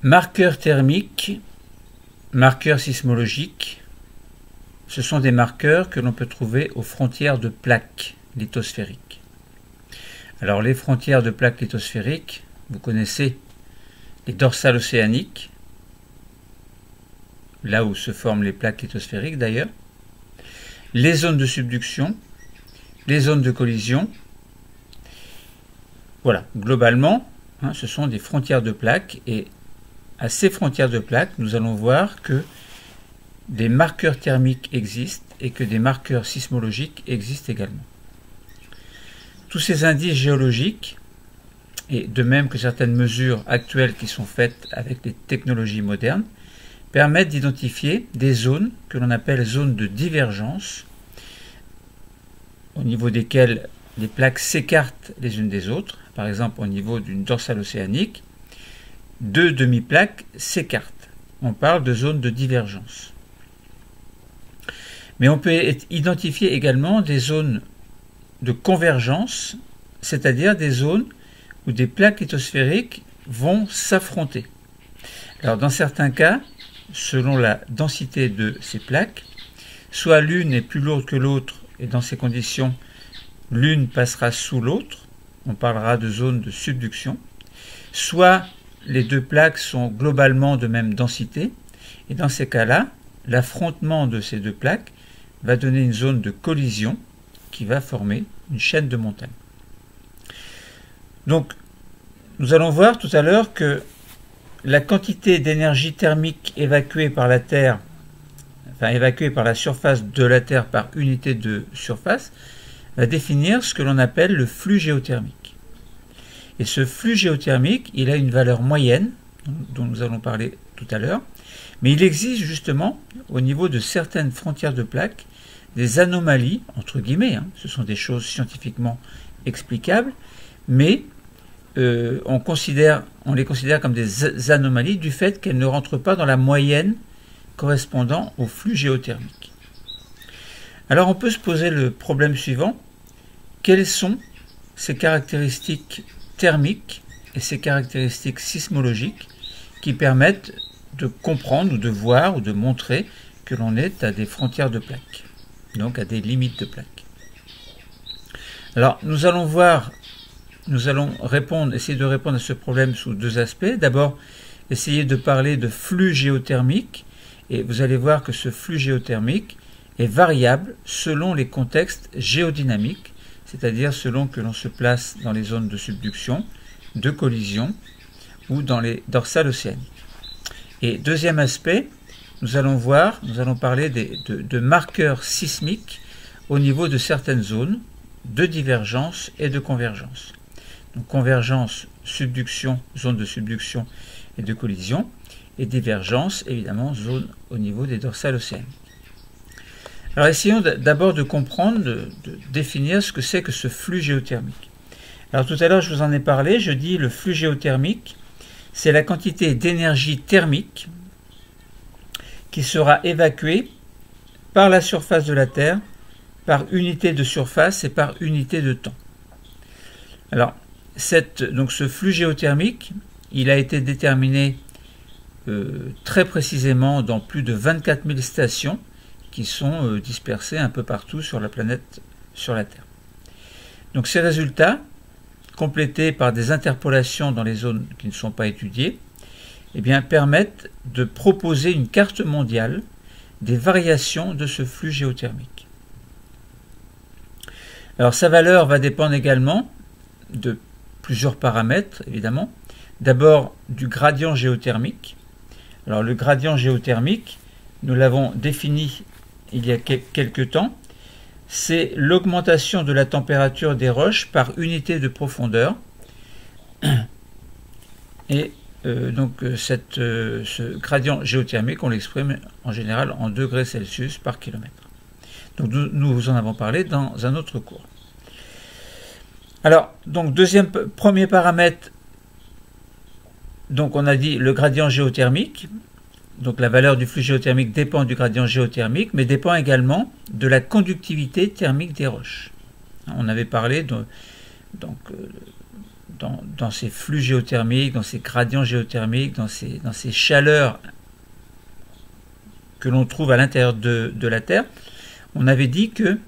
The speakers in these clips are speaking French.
Marqueurs thermiques, marqueurs sismologiques, ce sont des marqueurs que l'on peut trouver aux frontières de plaques lithosphériques. Alors les frontières de plaques lithosphériques, vous connaissez les dorsales océaniques, là où se forment les plaques lithosphériques d'ailleurs, les zones de subduction, les zones de collision. Voilà, globalement, ce sont des frontières de plaques, et à ces frontières de plaques, nous allons voir que des marqueurs thermiques existent et que des marqueurs sismologiques existent également. Tous ces indices géologiques, et de même que certaines mesures actuelles qui sont faites avec les technologies modernes, permettent d'identifier des zones que l'on appelle zones de divergence, au niveau desquelles les plaques s'écartent les unes des autres. Par exemple, au niveau d'une dorsale océanique, deux demi-plaques s'écartent. On parle de zones de divergence. Mais on peut identifier également des zones de convergence, c'est-à-dire des zones où des plaques lithosphériques vont s'affronter. Alors dans certains cas, selon la densité de ces plaques, soit l'une est plus lourde que l'autre, et dans ces conditions, l'une passera sous l'autre, on parlera de zone de subduction, soit les deux plaques sont globalement de même densité, et dans ces cas-là, l'affrontement de ces deux plaques va donner une zone de collision qui va former une chaîne de montagnes. Donc, nous allons voir tout à l'heure que la quantité d'énergie thermique évacuée par la Terre, évacuée par la surface de la Terre par unité de surface, va définir ce que l'on appelle le flux géothermique. Et ce flux géothermique, il a une valeur moyenne, dont nous allons parler tout à l'heure, mais il existe justement, au niveau de certaines frontières de plaques, des anomalies, entre guillemets, ce sont des choses scientifiquement explicables, mais on les considère comme des anomalies du fait qu'elles ne rentrent pas dans la moyenne correspondant au flux géothermique. Alors on peut se poser le problème suivant: quelles sont ces caractéristiques thermiques et ces caractéristiques sismologiques qui permettent de comprendre ou de voir ou de montrer que l'on est à des frontières de plaques, donc à des limites de plaques. Alors nous allons essayer de répondre à ce problème sous deux aspects. D'abord, essayer de parler de flux géothermique, et vous allez voir que ce flux géothermique est variable selon les contextes géodynamiques, c'est-à-dire selon que l'on se place dans les zones de subduction, de collision ou dans les dorsales océaniques. Et deuxième aspect, nous allons parler de marqueurs sismiques au niveau de certaines zones de divergence et de convergence. Donc convergence, subduction, zone de subduction et de collision, et divergence, évidemment, zone au niveau des dorsales océaniques. Alors essayons d'abord de comprendre, de définir ce que c'est que ce flux géothermique. Alors tout à l'heure, je vous en ai parlé, je dis le flux géothermique, c'est la quantité d'énergie thermique qui sera évacuée par la surface de la Terre, par unité de surface et par unité de temps. Alors, donc ce flux géothermique, il a été déterminé très précisément dans plus de 24 000 stations qui sont dispersées un peu partout sur la planète, sur la Terre. Donc ces résultats, complétés par des interpolations dans les zones qui ne sont pas étudiées, permettent de proposer une carte mondiale des variations de ce flux géothermique. Alors sa valeur va dépendre également de plusieurs paramètres, évidemment. D'abord du gradient géothermique. Alors le gradient géothermique, nous l'avons défini il y a quelques temps, c'est l'augmentation de la température des roches par unité de profondeur. Et ce gradient géothermique, on l'exprime en général en degrés Celsius par kilomètre. Donc nous vous en avons parlé dans un autre cours. Alors, donc premier paramètre, donc on a dit le gradient géothermique. Donc la valeur du flux géothermique dépend du gradient géothermique, mais dépend également de la conductivité thermique des roches. On avait parlé dans ces flux géothermiques, dans ces gradients géothermiques, dans ces chaleurs que l'on trouve à l'intérieur de la Terre, on avait dit que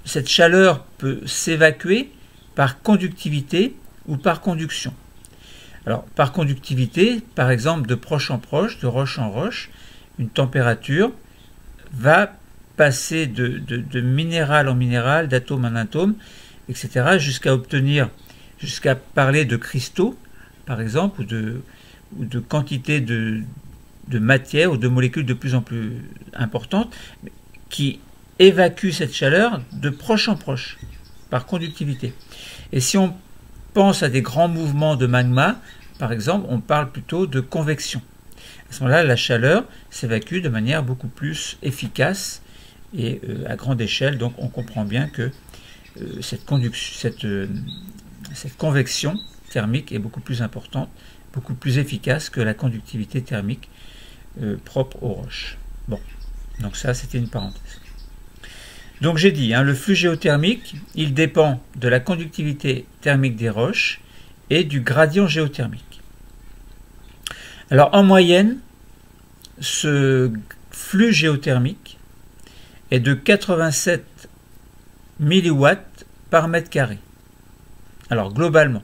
cette chaleur peut s'évacuer par conductivité ou par conduction. Alors, par conductivité, par exemple, de proche en proche, de roche en roche, une température va passer de minéral en minéral, d'atome en atome, etc., jusqu'à parler de cristaux, par exemple, ou de quantité de matière ou de molécules de plus en plus importantes, qui évacuent cette chaleur de proche en proche, par conductivité. Et si on pense à des grands mouvements de magma, par exemple, on parle plutôt de convection. À ce moment-là, la chaleur s'évacue de manière beaucoup plus efficace et à grande échelle. Donc on comprend bien que cette convection thermique est beaucoup plus importante, beaucoup plus efficace que la conductivité thermique propre aux roches. Bon, donc ça c'était une parenthèse. Donc j'ai dit, le flux géothermique, il dépend de la conductivité thermique des roches et du gradient géothermique. Alors en moyenne, ce flux géothermique est de 87 milliwatts par mètre carré. Alors globalement.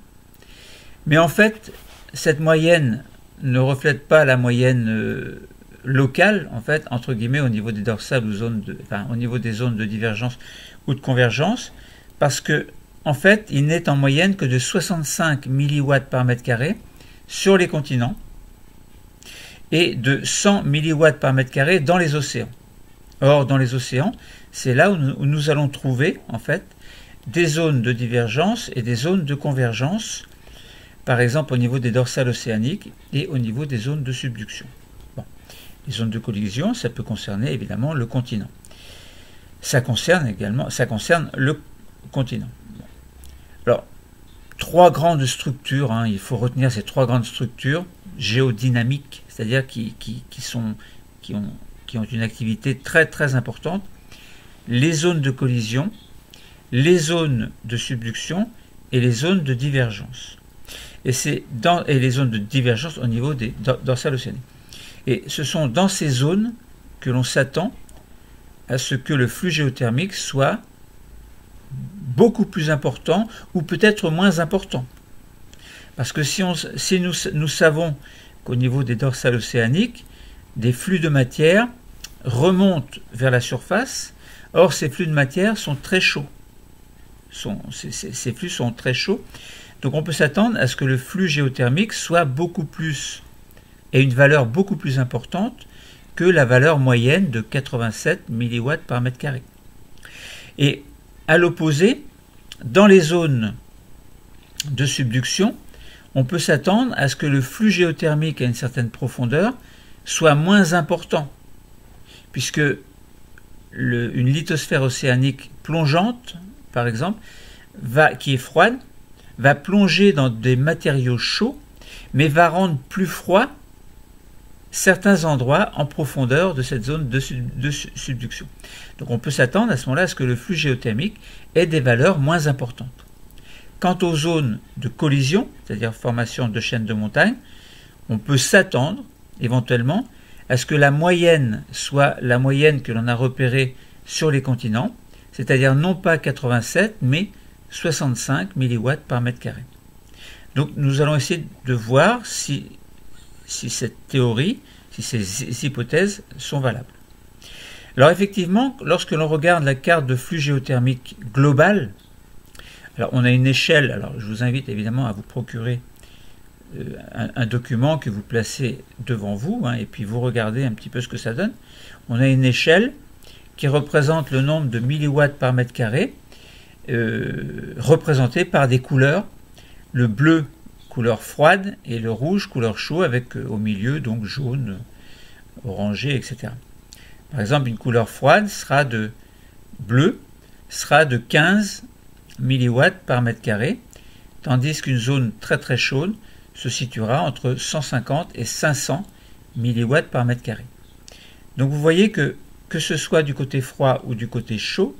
Mais en fait, cette moyenne ne reflète pas la moyenne locale, en fait, entre guillemets, au niveau des dorsales ou au niveau des zones de divergence ou de convergence, parce que, en fait, il n'est en moyenne que de 65 milliwatts par mètre carré sur les continents et de 100 milliwatts par mètre carré dans les océans. Or, dans les océans, c'est là où nous allons trouver, en fait, des zones de divergence et des zones de convergence, par exemple au niveau des dorsales océaniques et au niveau des zones de subduction. Bon. Les zones de collision, ça peut concerner évidemment le continent. Ça concerne le continent. Bon. Alors, trois grandes structures, il faut retenir ces trois grandes structures géodynamiques, c'est-à-dire qui ont une activité très très importante. Les zones de collision, les zones de subduction et les zones de divergence. Et les zones de divergence au niveau des dorsales océaniques. Et ce sont dans ces zones que l'on s'attend à ce que le flux géothermique soit beaucoup plus important ou peut-être moins important. Parce que si nous savons qu'au niveau des dorsales océaniques, des flux de matière remontent vers la surface, or ces flux de matière sont très chauds. Ces flux sont très chauds. Donc on peut s'attendre à ce que le flux géothermique soit beaucoup plus, et une valeur beaucoup plus importante que la valeur moyenne de 87 milliwatts par mètre carré. Et à l'opposé, dans les zones de subduction, on peut s'attendre à ce que le flux géothermique à une certaine profondeur soit moins important, puisque une lithosphère océanique plongeante, par exemple, qui est froide, va plonger dans des matériaux chauds, mais va rendre plus froid certains endroits en profondeur de cette zone de subduction. Donc on peut s'attendre à ce moment-là à ce que le flux géothermique ait des valeurs moins importantes. Quant aux zones de collision, c'est-à-dire formation de chaînes de montagnes, on peut s'attendre éventuellement à ce que la moyenne soit la moyenne que l'on a repérée sur les continents, c'est-à-dire non pas 87, mais 65 milliwatts par mètre carré. Donc nous allons essayer de voir si cette théorie, si ces hypothèses sont valables. Alors effectivement, lorsque l'on regarde la carte de flux géothermique global, alors on a une échelle, alors je vous invite évidemment à vous procurer un document que vous placez devant vous, et puis vous regardez un petit peu ce que ça donne. On a une échelle qui représente le nombre de milliwatts par mètre carré, représenté par des couleurs, le bleu couleur froide et le rouge couleur chaud avec au milieu donc jaune, orangé, etc. Par exemple, une couleur froide sera de 15 milliwatts par mètre carré, tandis qu'une zone très très chaude se situera entre 150 et 500 milliwatts par mètre carré. Donc vous voyez que ce soit du côté froid ou du côté chaud,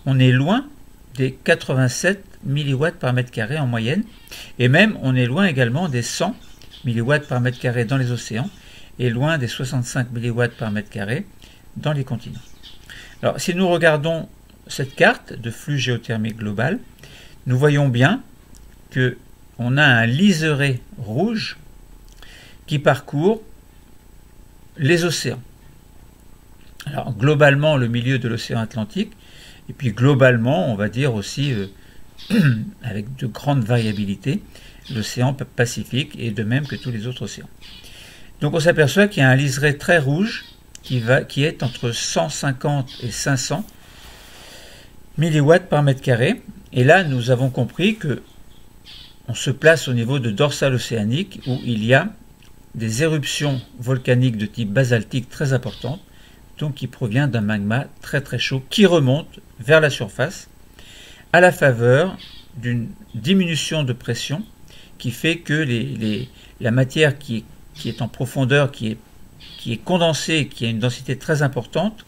on est loin des 87 milliwatts par mètre carré en moyenne, et même on est loin également des 100 milliwatts par mètre carré dans les océans, et loin des 65 milliwatts par mètre carré dans les continents. Alors si nous regardons cette carte de flux géothermique global, nous voyons bien que on a un liseré rouge qui parcourt les océans. Alors globalement le milieu de l'océan Atlantique, et puis globalement on va dire aussi avec de grandes variabilités l'océan Pacifique, et de même que tous les autres océans. Donc on s'aperçoit qu'il y a un liseré très rouge qui est entre 150 et 500 milliwatts par mètre carré, et là nous avons compris que on se place au niveau de dorsale océanique où il y a des éruptions volcaniques de type basaltique très importantes, donc qui provient d'un magma très très chaud qui remonte vers la surface à la faveur d'une diminution de pression qui fait que la matière qui est en profondeur, qui est condensée, qui a une densité très importante,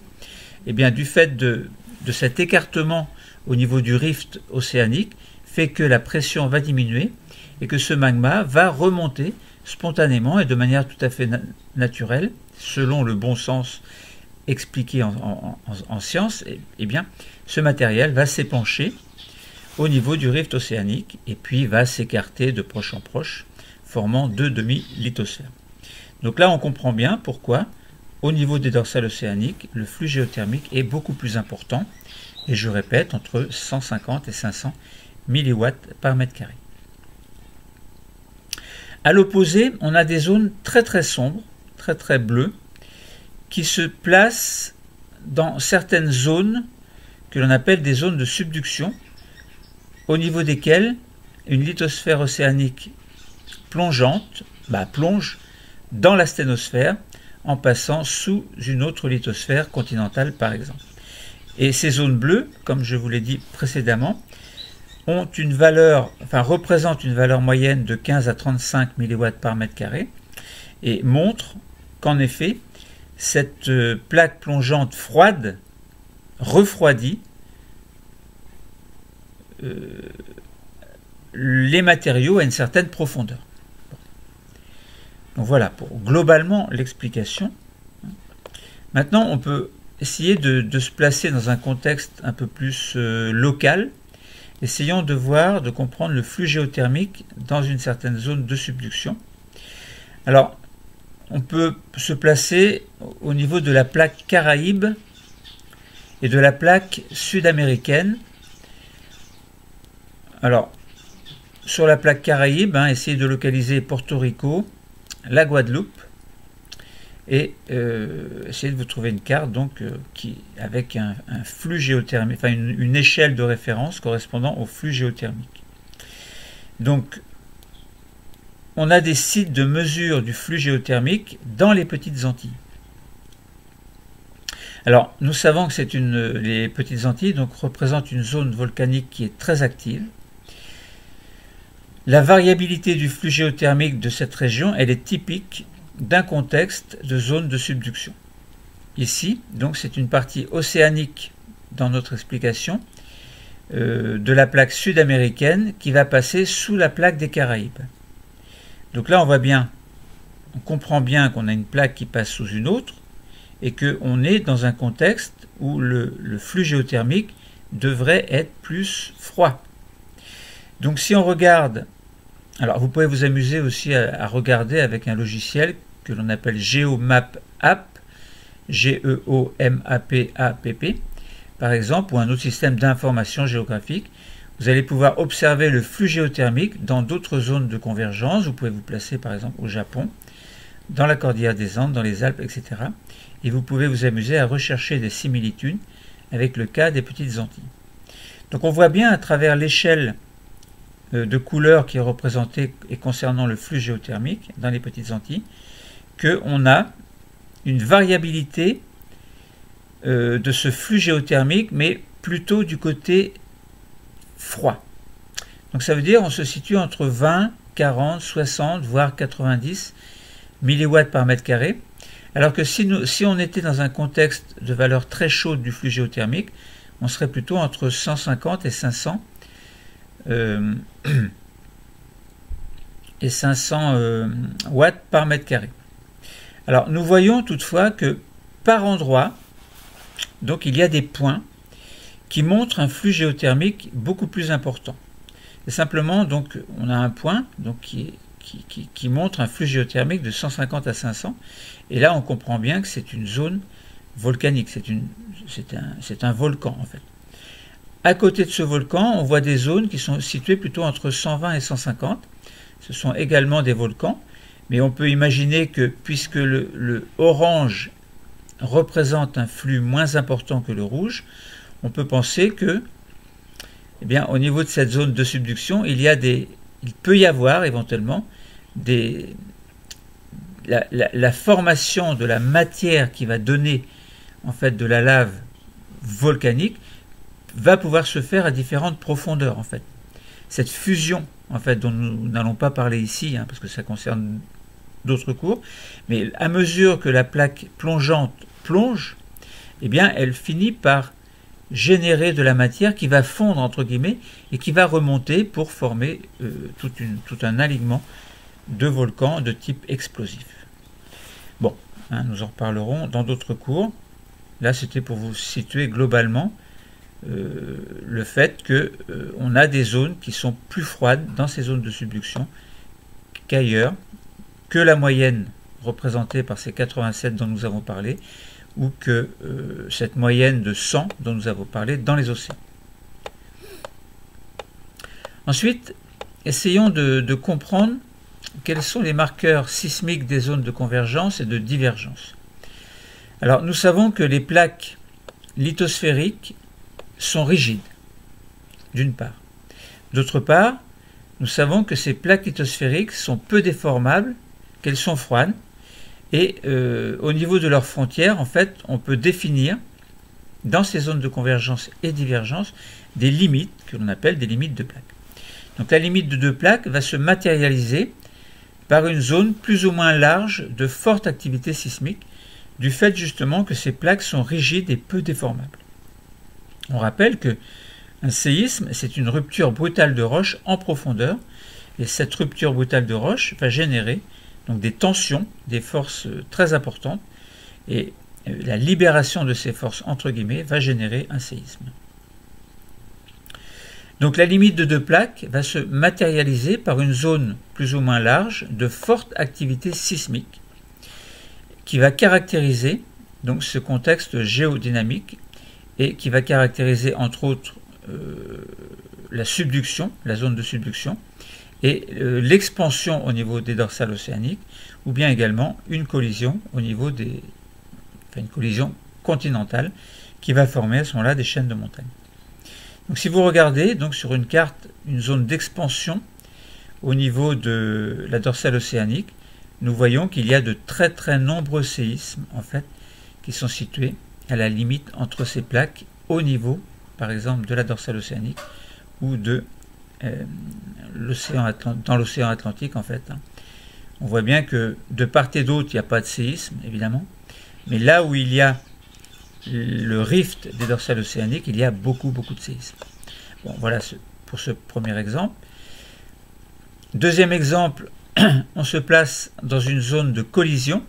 et bien du fait de cet écartement au niveau du rift océanique, fait que la pression va diminuer et que ce magma va remonter spontanément et de manière tout à fait naturelle, selon le bon sens expliqué en science, et bien ce matériel va s'épancher au niveau du rift océanique et puis va s'écarter de proche en proche, formant deux demi-lithosphères. Donc là on comprend bien pourquoi au niveau des dorsales océaniques le flux géothermique est beaucoup plus important, et je répète, entre 150 et 500 milliwatts par mètre carré. À l'opposé, on a des zones très très sombres, très très bleues, qui se placent dans certaines zones que l'on appelle des zones de subduction, au niveau desquelles une lithosphère océanique plongeante plonge dans la sténosphère en passant sous une autre lithosphère continentale par exemple. Et ces zones bleues, comme je vous l'ai dit précédemment, ont une valeur, représentent une valeur moyenne de 15 à 35 milliwatts par mètre carré et montrent qu'en effet, cette plaque plongeante froide refroidit les matériaux à une certaine profondeur. Donc voilà pour globalement l'explication. Maintenant, on peut essayer de se placer dans un contexte un peu plus local. Essayons de comprendre le flux géothermique dans une certaine zone de subduction. Alors, on peut se placer au niveau de la plaque Caraïbe et de la plaque sud-américaine. Alors, sur la plaque Caraïbe, essayez de localiser Porto Rico, la Guadeloupe, et essayez de vous trouver une carte avec un flux géothermique, une échelle de référence correspondant au flux géothermique. Donc, on a des sites de mesure du flux géothermique dans les Petites Antilles. Alors, nous savons que les Petites Antilles représentent une zone volcanique qui est très active. La variabilité du flux géothermique de cette région, elle est typique d'un contexte de zone de subduction. Ici, donc, c'est une partie océanique dans notre explication de la plaque sud-américaine qui va passer sous la plaque des Caraïbes. Donc là, on comprend bien qu'on a une plaque qui passe sous une autre et qu'on est dans un contexte où le flux géothermique devrait être plus froid. Donc si on regarde, alors vous pouvez vous amuser aussi à regarder avec un logiciel que l'on appelle GeoMap App, G-E-O-M-A-P-A-P-P, par exemple, ou un autre système d'information géographique. Vous allez pouvoir observer le flux géothermique dans d'autres zones de convergence. Vous pouvez vous placer par exemple au Japon, dans la cordillère des Andes, dans les Alpes, etc. Et vous pouvez vous amuser à rechercher des similitudes avec le cas des Petites Antilles. Donc on voit bien à travers l'échelle de couleurs qui est représentée et concernant le flux géothermique dans les Petites Antilles, qu'on a une variabilité de ce flux géothermique, mais plutôt du côté froid. Donc ça veut dire qu'on se situe entre 20, 40, 60, voire 90 milliwatts par mètre carré, alors que si on était dans un contexte de valeur très chaude du flux géothermique, on serait plutôt entre 150 et 500 et 500 watts par mètre carré. Alors nous voyons toutefois que par endroit, donc il y a des points qui montrent un flux géothermique beaucoup plus important. Et simplement, donc, on a un point donc, qui montre un flux géothermique de 150 à 500. Et là, on comprend bien que c'est une zone volcanique. C'est un volcan, en fait. À côté de ce volcan, on voit des zones qui sont situées plutôt entre 120 et 150. Ce sont également des volcans. Mais on peut imaginer que, puisque le orange représente un flux moins important que le rouge, on peut penser que, eh bien, au niveau de cette zone de subduction, il peut y avoir éventuellement la formation de la matière qui va donner en fait de la lave volcanique va pouvoir se faire à différentes profondeurs en fait. Cette fusion en fait dont nous n'allons pas parler ici parce que ça concerne d'autres cours, mais à mesure que la plaque plongeante plonge, eh bien, elle finit par générer de la matière qui va fondre entre guillemets et qui va remonter pour former tout un alignement de volcans de type explosif. Bon, nous en reparlerons dans d'autres cours. Là, c'était pour vous situer globalement le fait que on a des zones qui sont plus froides dans ces zones de subduction qu'ailleurs, que la moyenne représentée par ces 87 dont nous avons parlé, ou que cette moyenne de 100 dont nous avons parlé dans les océans. Ensuite, essayons de comprendre quels sont les marqueurs sismiques des zones de convergence et de divergence. Alors, nous savons que les plaques lithosphériques sont rigides, d'une part. D'autre part, nous savons que ces plaques lithosphériques sont peu déformables, qu'elles sont froides, et au niveau de leurs frontières, en fait, on peut définir, dans ces zones de convergence et divergence, des limites, que l'on appelle des limites de plaques. Donc la limite de deux plaques va se matérialiser par une zone plus ou moins large de forte activité sismique, du fait justement que ces plaques sont rigides et peu déformables. On rappelle que un séisme, c'est une rupture brutale de roche en profondeur, et cette rupture brutale de roche va générer donc des tensions, des forces très importantes, et la libération de ces forces, entre guillemets, va générer un séisme. Donc la limite de deux plaques va se matérialiser par une zone plus ou moins large de forte activité sismique, qui va caractériser donc ce contexte géodynamique, et qui va caractériser entre autres la subduction, la zone de subduction, et l'expansion au niveau des dorsales océaniques, ou bien également une collision au niveau une collision continentale qui va former à ce moment-là des chaînes de montagnes. Donc si vous regardez donc sur une carte une zone d'expansion au niveau de la dorsale océanique, nous voyons qu'il y a de très très nombreux séismes en fait qui sont situés à la limite entre ces plaques au niveau par exemple de la dorsale océanique ou de dans l'océan Atlantique en fait. On voit bien que de part et d'autre il n'y a pas de séisme évidemment, mais là où il y a le rift des dorsales océaniques, il y a beaucoup de séismes. Bon, voilà pour ce premier exemple. Deuxième exemple, on se place dans une zone de collision,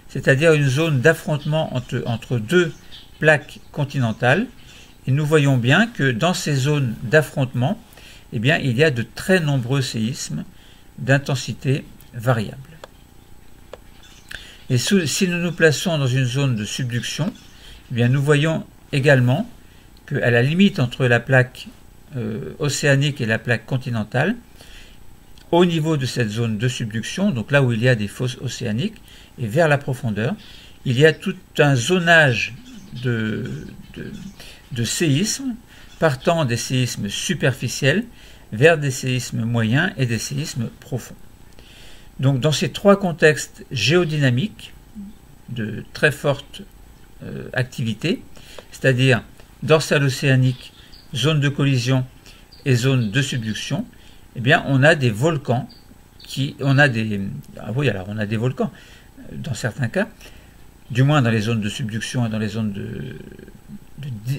c'est-à-dire une zone d'affrontement entre deux plaques continentales, et nous voyons bien que dans ces zones d'affrontement, eh bien, il y a de très nombreux séismes d'intensité variable. Et si nous nous plaçons dans une zone de subduction, eh bien, nous voyons également qu'à la limite entre la plaque océanique et la plaque continentale, au niveau de cette zone de subduction, donc là où il y a des fosses océaniques, et vers la profondeur, il y a tout un zonage de séismes, partant des séismes superficiels vers des séismes moyens et des séismes profonds. Donc dans ces trois contextes géodynamiques de très forte activité, c'est-à-dire dorsale océanique, zone de collision et zone de subduction, eh bien on a des volcans on a des volcans dans certains cas, du moins dans les zones de subduction et dans les zones de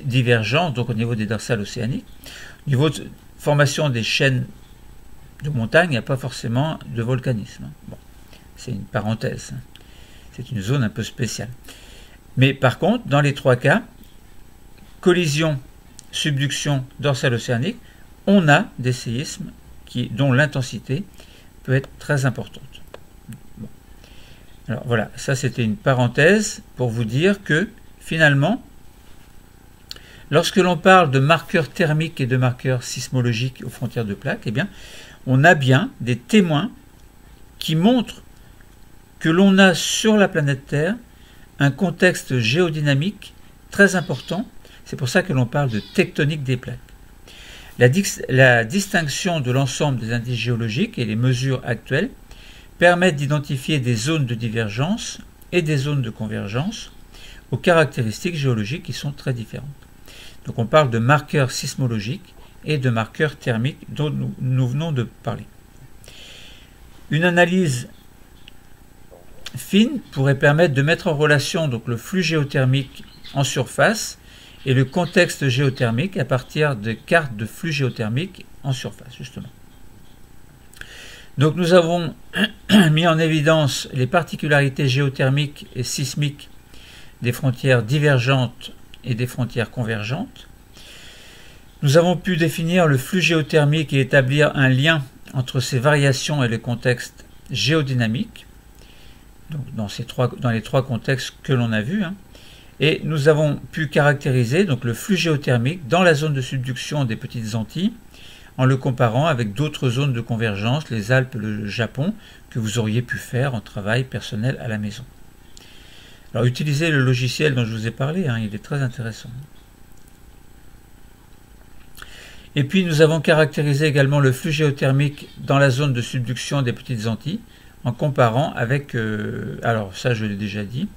divergence, donc au niveau des dorsales océaniques. Au niveau formation des chaînes de montagne, il n'y a pas forcément de volcanisme. Bon, c'est une parenthèse. C'est une zone un peu spéciale. Mais par contre, dans les trois cas, collision, subduction, dorsale océanique, on a des séismes dont l'intensité peut être très importante. Bon. Alors voilà, ça c'était une parenthèse pour vous dire que finalement, lorsque l'on parle de marqueurs thermiques et de marqueurs sismologiques aux frontières de plaques, eh bien, on a bien des témoins qui montrent que l'on a sur la planète Terre un contexte géodynamique très important. C'est pour ça que l'on parle de tectonique des plaques. La distinction de l'ensemble des indices géologiques et les mesures actuelles permettent d'identifier des zones de divergence et des zones de convergence aux caractéristiques géologiques qui sont très différentes. Donc on parle de marqueurs sismologiques et de marqueurs thermiques dont nous venons de parler. Une analyse fine pourrait permettre de mettre en relation donc, le flux géothermique en surface et le contexte géothermique à partir de cartes de flux géothermique en surface, justement. Donc nous avons mis en évidence les particularités géothermiques et sismiques des frontières divergentes et des frontières convergentes. Nous avons pu définir le flux géothermique et établir un lien entre ces variations et le contexte géodynamique, donc dans les trois contextes que l'on a vus. Et nous avons pu caractériser donc, le flux géothermique dans la zone de subduction des Petites Antilles en le comparant avec d'autres zones de convergence, les Alpes, le Japon, que vous auriez pu faire en travail personnel à la maison. Alors utilisez le logiciel dont je vous ai parlé, il est très intéressant. Et puis nous avons caractérisé également le flux géothermique dans la zone de subduction des Petites Antilles en comparant avec, alors ça je l'ai déjà dit,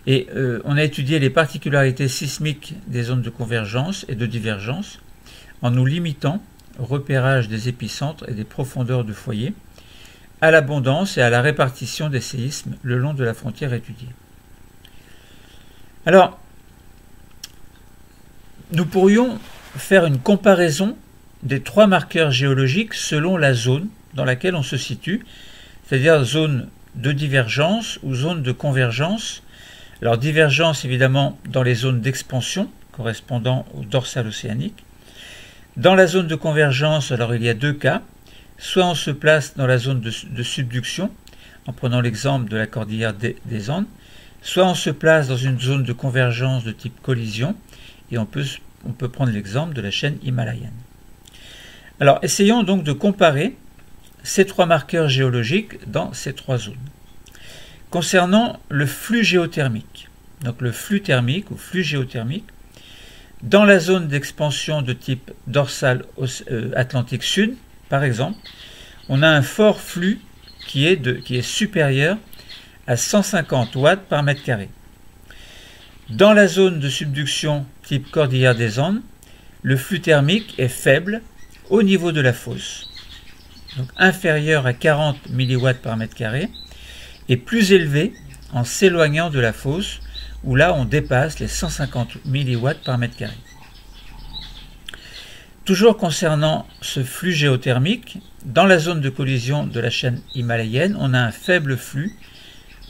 et on a étudié les particularités sismiques des zones de convergence et de divergence en nous limitant au repérage des épicentres et des profondeurs de foyer, à l'abondance et à la répartition des séismes le long de la frontière étudiée. Alors, nous pourrions faire une comparaison des trois marqueurs géologiques selon la zone dans laquelle on se situe, c'est-à-dire zone de divergence ou zone de convergence. Alors divergence évidemment dans les zones d'expansion correspondant au dorsal océanique. Dans la zone de convergence, alors il y a deux cas. Soit on se place dans la zone de subduction, en prenant l'exemple de la cordillère des Andes, soit on se place dans une zone de convergence de type collision, et on peut prendre l'exemple de la chaîne himalayenne. Alors essayons donc de comparer ces trois marqueurs géologiques dans ces trois zones. Concernant le flux géothermique, donc le flux thermique ou flux géothermique, dans la zone d'expansion de type dorsal Atlantique Sud, par exemple, on a un fort flux qui est supérieur à 150 watts par mètre carré. Dans la zone de subduction type cordillère des Andes, le flux thermique est faible au niveau de la fosse, donc inférieur à 40 mW par mètre carré, et plus élevé en s'éloignant de la fosse, où là on dépasse les 150 mW par mètre carré. Toujours concernant ce flux géothermique, dans la zone de collision de la chaîne himalayenne, on a un faible flux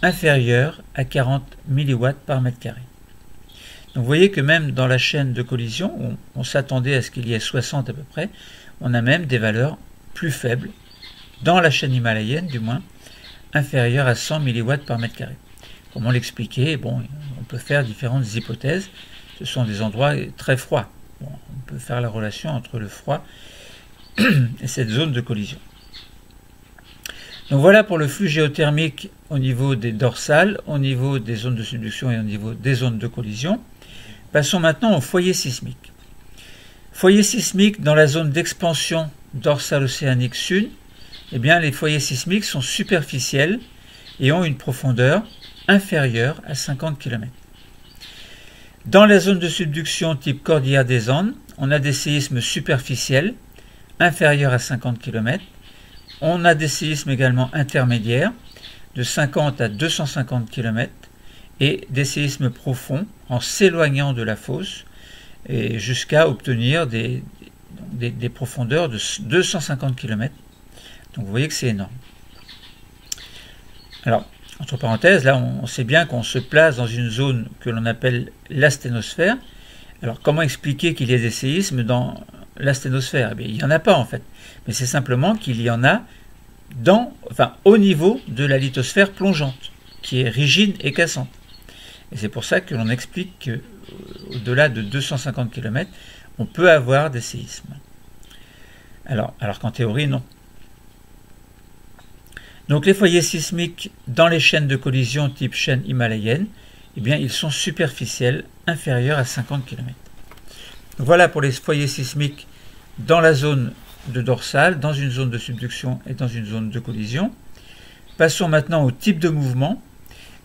inférieur à 40 mW par mètre carré. Donc vous voyez que même dans la chaîne de collision, où on s'attendait à ce qu'il y ait 60 à peu près, on a même des valeurs plus faibles, dans la chaîne himalayenne du moins, inférieures à 100 mW par mètre carré. Comment l'expliquer? Bon, on peut faire différentes hypothèses. Ce sont des endroits très froids. Bon, on peut faire la relation entre le froid et cette zone de collision. Donc voilà pour le flux géothermique au niveau des dorsales, au niveau des zones de subduction et au niveau des zones de collision. Passons maintenant au foyer sismique. Foyer sismique dans la zone d'expansion dorsale océanique sud, eh bien les foyers sismiques sont superficiels et ont une profondeur inférieure à 50 km. Dans la zone de subduction type cordillère des Andes, on a des séismes superficiels inférieurs à 50 km. On a des séismes également intermédiaires de 50 à 250 km et des séismes profonds en s'éloignant de la fosse et jusqu'à obtenir des des profondeurs de 250 km. Donc vous voyez que c'est énorme. Alors, entre parenthèses, là on sait bien qu'on se place dans une zone que l'on appelle l'asténosphère. Alors comment expliquer qu'il y ait des séismes dans l'asténosphère? Il n'y en a pas en fait. Mais c'est simplement qu'il y en a au niveau de la lithosphère plongeante, qui est rigide et cassante. Et c'est pour ça que l'on explique qu'au-delà de 250 km, on peut avoir des séismes. Alors qu'en théorie, non. Donc les foyers sismiques dans les chaînes de collision type chaîne himalayenne, eh bien, ils sont superficiels, inférieurs à 50 km. Voilà pour les foyers sismiques dans la zone de dorsale, dans une zone de subduction et dans une zone de collision. Passons maintenant au type de mouvement.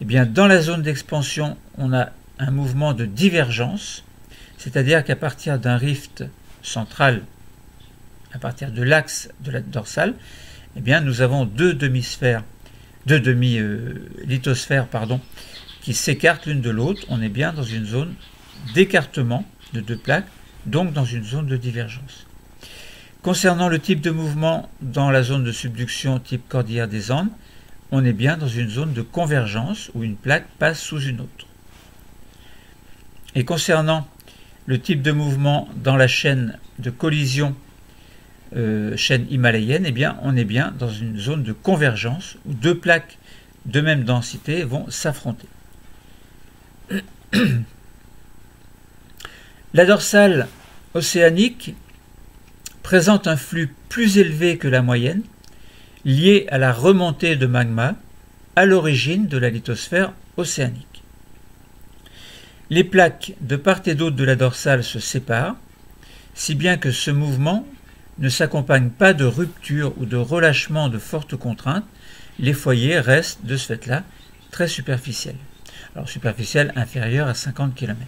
Eh bien, dans la zone d'expansion, on a un mouvement de divergence, c'est-à-dire qu'à partir d'un rift central, à partir de l'axe de la dorsale, eh bien, nous avons deux demi-lithosphères qui s'écartent l'une de l'autre. On est bien dans une zone d'écartement de deux plaques, donc dans une zone de divergence. Concernant le type de mouvement dans la zone de subduction type cordillère des Andes, on est bien dans une zone de convergence où une plaque passe sous une autre. Et concernant le type de mouvement dans la chaîne de collision chaîne himalayenne, eh bien, on est bien dans une zone de convergence où deux plaques de même densité vont s'affronter. La dorsale océanique présente un flux plus élevé que la moyenne, lié à la remontée de magma à l'origine de la lithosphère océanique. Les plaques de part et d'autre de la dorsale se séparent, si bien que ce mouvement ne s'accompagne pas de rupture ou de relâchement de fortes contraintes. Les foyers restent de ce fait-là très superficiels. Alors superficiels inférieurs à 50 km.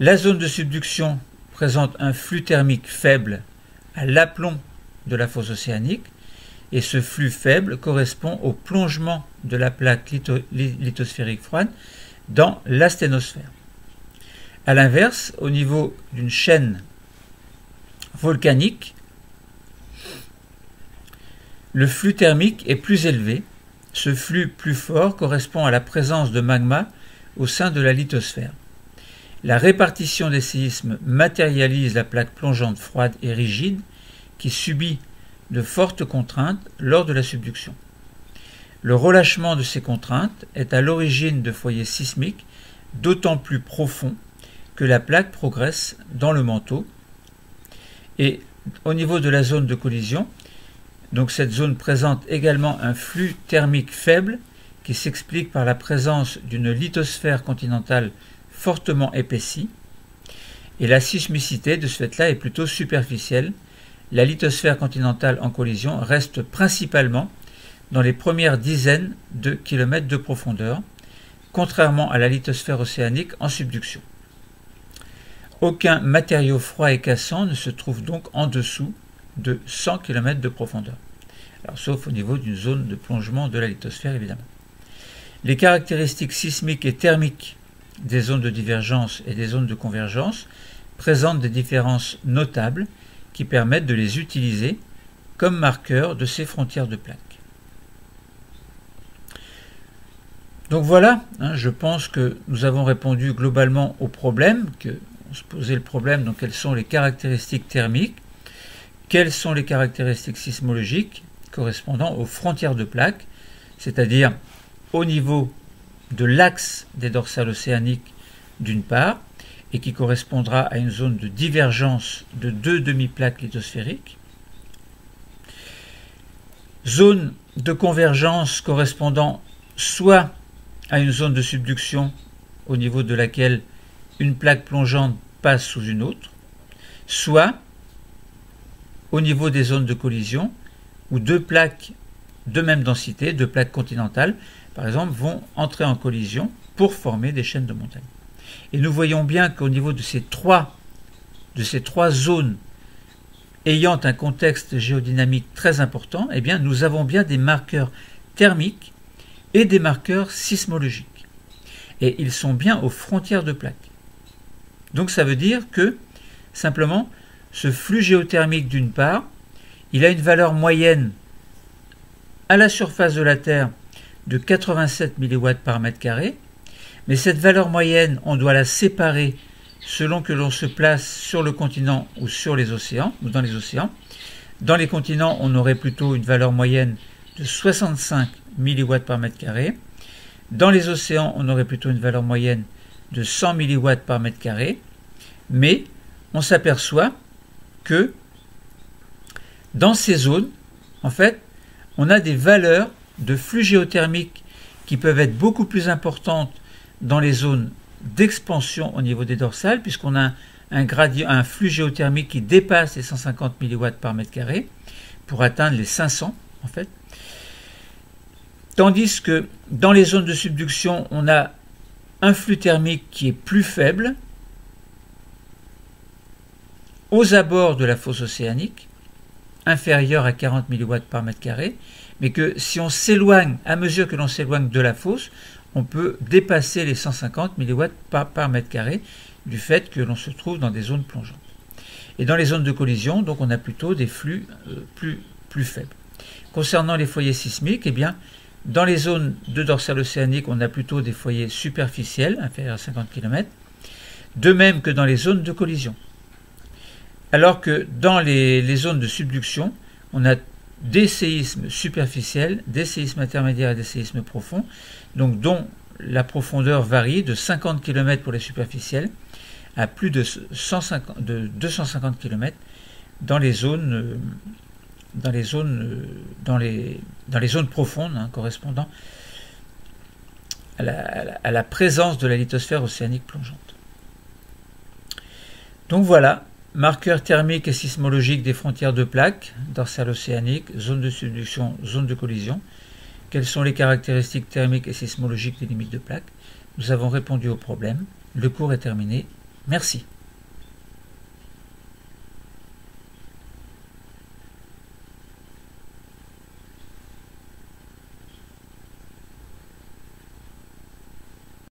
La zone de subduction présente un flux thermique faible à l'aplomb de la fosse océanique, et ce flux faible correspond au plongement de la plaque lithosphérique froide dans l'asténosphère. A l'inverse, au niveau d'une chaîne volcanique, le flux thermique est plus élevé. Ce flux plus fort correspond à la présence de magma au sein de la lithosphère. La répartition des séismes matérialise la plaque plongeante froide et rigide qui subit de fortes contraintes lors de la subduction. Le relâchement de ces contraintes est à l'origine de foyers sismiques d'autant plus profonds que la plaque progresse dans le manteau. Et au niveau de la zone de collision, donc cette zone présente également un flux thermique faible qui s'explique par la présence d'une lithosphère continentale fortement épaissie, et la sismicité de ce fait-là est plutôt superficielle. La lithosphère continentale en collision reste principalement dans les premières dizaines de kilomètres de profondeur, contrairement à la lithosphère océanique en subduction. Aucun matériau froid et cassant ne se trouve donc en dessous de 100 km de profondeur. Alors, sauf au niveau d'une zone de plongement de la lithosphère, évidemment. Les caractéristiques sismiques et thermiques des zones de divergence et des zones de convergence présentent des différences notables qui permettent de les utiliser comme marqueurs de ces frontières de plaques. Donc voilà, je pense que nous avons répondu globalement au problème, on se posait le problème, donc quelles sont les caractéristiques thermiques, quelles sont les caractéristiques sismologiques correspondant aux frontières de plaques, c'est-à-dire au niveau de l'axe des dorsales océaniques d'une part, et qui correspondra à une zone de divergence de deux demi-plaques lithosphériques, zone de convergence correspondant soit à une zone de subduction au niveau de laquelle une plaque plongeante passe sous une autre, soit au niveau des zones de collision où deux plaques de même densité, deux plaques continentales, par exemple, vont entrer en collision pour former des chaînes de montagnes. Et nous voyons bien qu'au niveau de ces trois zones ayant un contexte géodynamique très important, eh bien, nous avons bien des marqueurs thermiques et des marqueurs sismologiques. Et ils sont bien aux frontières de plaques. Donc ça veut dire que, simplement, ce flux géothermique d'une part, il a une valeur moyenne à la surface de la Terre de 87 mW par mètre carré, mais cette valeur moyenne, on doit la séparer selon que l'on se place sur le continent ou sur les océans, ou dans les océans. Dans les continents, on aurait plutôt une valeur moyenne de 65 mW par mètre carré. Dans les océans, on aurait plutôt une valeur moyenne de 100 mW par mètre carré. Mais on s'aperçoit que dans ces zones, en fait, on a des valeurs de flux géothermiques qui peuvent être beaucoup plus importantes dans les zones d'expansion au niveau des dorsales, puisqu'on a un flux géothermique qui dépasse les 150 mW par mètre carré pour atteindre les 500 en fait. Tandis que dans les zones de subduction, on a un flux thermique qui est plus faible aux abords de la fosse océanique, inférieur à 40 mW par mètre carré, mais que si on s'éloigne, à mesure que l'on s'éloigne de la fosse, on peut dépasser les 150 mW par mètre carré du fait que l'on se trouve dans des zones plongeantes. Et dans les zones de collision, donc on a plutôt des flux plus faibles. Concernant les foyers sismiques, eh bien, dans les zones de dorsale océanique, on a plutôt des foyers superficiels, inférieurs à 50 km, de même que dans les zones de collision. Alors que dans les zones de subduction, on a des séismes superficiels, des séismes intermédiaires et des séismes profonds, donc dont la profondeur varie de 50 km pour les superficiels à plus de 250 km dans les zones profondes, hein, correspondant à la présence de la lithosphère océanique plongeante. Donc voilà, marqueurs thermiques et sismologiques des frontières de plaques, dorsale océanique, zone de subduction, zone de collision. Quelles sont les caractéristiques thermiques et sismologiques des limites de plaques? Nous avons répondu au problème. Le cours est terminé. Merci.